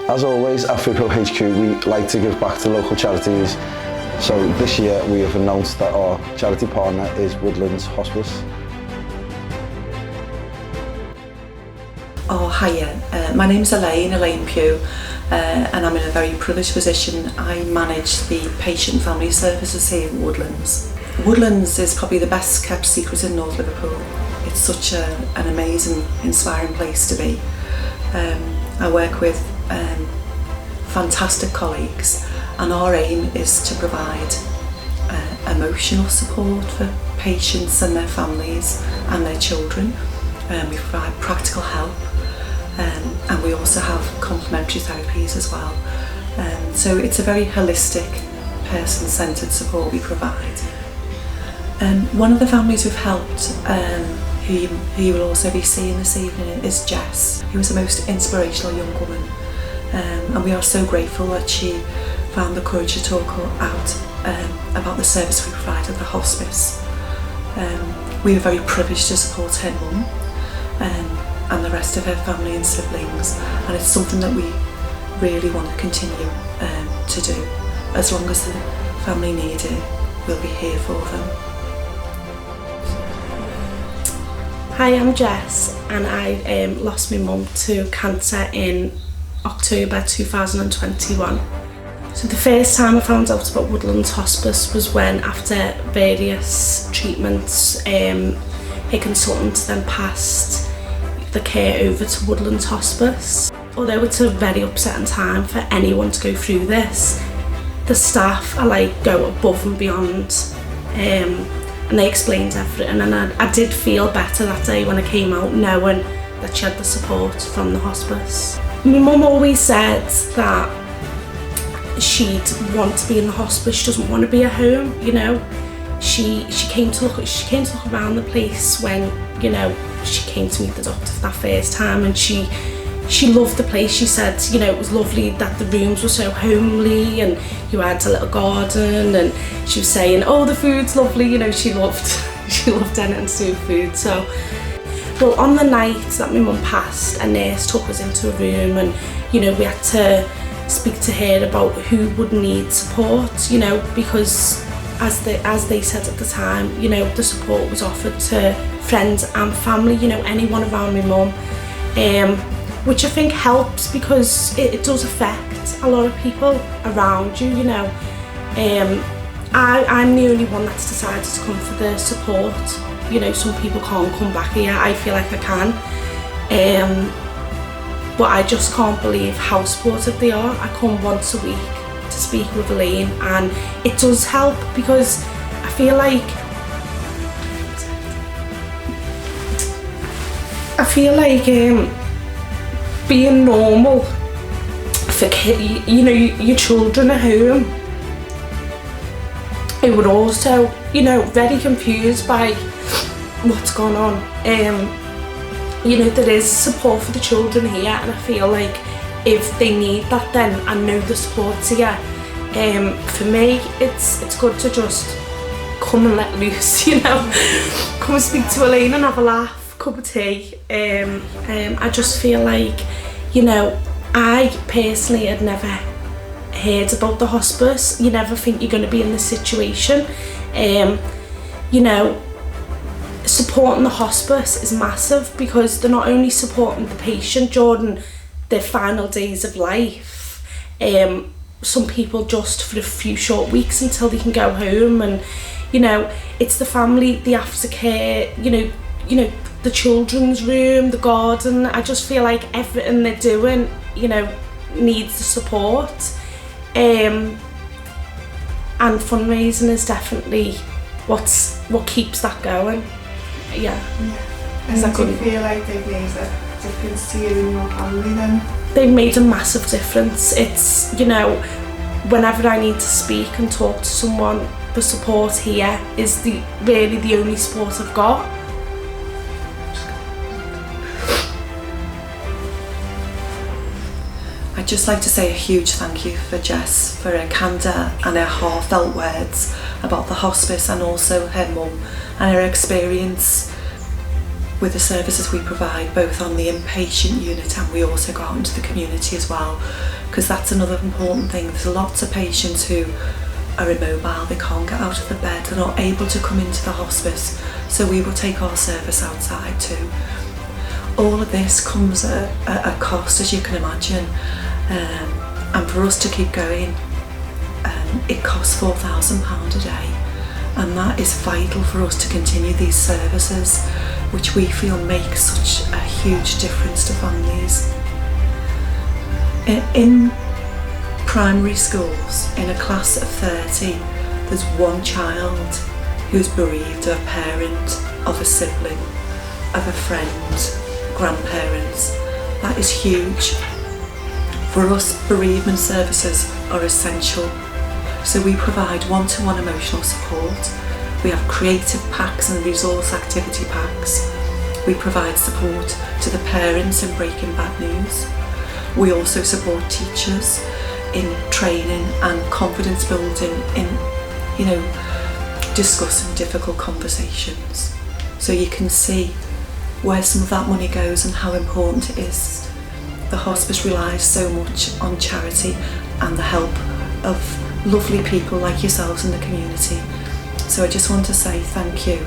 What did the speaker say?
As always, at Foothill HQ, we like to give back to local charities. So this year we have announced that our charity partner is Woodlands Hospice. Oh, hiya. My name's Elaine Pugh, and I'm in a very privileged position. I manage the patient family services here in Woodlands. Woodlands is probably the best kept secret in North Liverpool. It's such an amazing, inspiring place to be. I work with fantastic colleagues, and our aim is to provide emotional support for patients and their families and their children. We provide practical help, and we also have complementary therapies as well. So it's a very holistic, person-centred support we provide. One of the families we've helped, who you will also be seeing this evening, is Jess, who was the most inspirational young woman. And we are so grateful that she found the courage to talk out about the service we provide at the hospice. We were very privileged to support her mum and the rest of her family and siblings, and it's something that we really want to continue to do. As long as the family need it, we'll be here for them. Hi, I'm Jess, and I lost my mum to cancer in October 2021. So the first time I found out about Woodlands Hospice was when, after various treatments, a consultant then passed the care over to Woodlands Hospice. Although it's a very upsetting time for anyone to go through this, the staff are go above and beyond, and they explained everything, and I did feel better that day when I came out, knowing that she had the support from the hospice. My mum always said that she'd want to be in the hospice, she doesn't want to be at home, you know. She came to look around the place when, you know, she came to meet the doctor for that first time, and she loved the place. She said, you know, it was lovely that the rooms were so homely and you had a little garden, and she was saying, oh, the food's lovely, you know. She loved anything to do with food. So, well, on the night that my mum passed, a nurse took us into a room, and, you know, we had to speak to her about who would need support, you know, because as they said at the time, you know, the support was offered to friends and family, you know, anyone around my mum, which I think helps because it does affect a lot of people around you, you know. I'm the only one that's decided to come for the support. You know, some people can't come back here. I feel like I can. But I just can't believe how supportive they are. I come once a week to speak with Elaine, and it does help because I feel like being normal for you know, your children at home who were also, you know, very confused by what's going on. You know, there is support for the children here, and I feel like if they need that, then I know the support's here. For me, it's good to just come and let loose, you know. Come and speak to Elaine and have a laugh, cup of tea. I just feel like, you know, I personally had never heard about the hospice. You never think you're going to be in this situation. You know, supporting the hospice is massive because they're not only supporting the patient during their final days of life, some people just for a few short weeks until they can go home, and, you know, it's the family, the aftercare, you know, the children's room, the garden. I just feel like everything they're doing, you know, needs the support. And fundraising is definitely what keeps that going. Yeah. And do you feel like they've made a difference to you and your family then? They've made a massive difference. It's, you know, whenever I need to speak and talk to someone, the support here is really the only support I've got. I'd just like to say a huge thank you for Jess for her candour and her heartfelt words about the hospice, and also her mum and her experience. with the services we provide both on the inpatient unit, and we also go out into the community as well, because that's another important thing. There's lots of patients who are immobile, they can't get out of the bed, they're not able to come into the hospice, so we will take our service outside too. All of this comes at a cost, as you can imagine, and for us to keep going, it costs £4,000 a day, and that is vital for us to continue these services, which we feel make such a huge difference to families. In primary schools, in a class of 30, there's one child who's bereaved of a parent, of a sibling, of a friend, grandparents. That is huge. For us, bereavement services are essential. So we provide one-to-one emotional support. We have creative packs and resource activity packs. We provide support to the parents in breaking bad news. We also support teachers in training and confidence building in, discussing difficult conversations. So you can see where some of that money goes and how important it is. The hospice relies so much on charity and the help of lovely people like yourselves in the community. So I just want to say thank you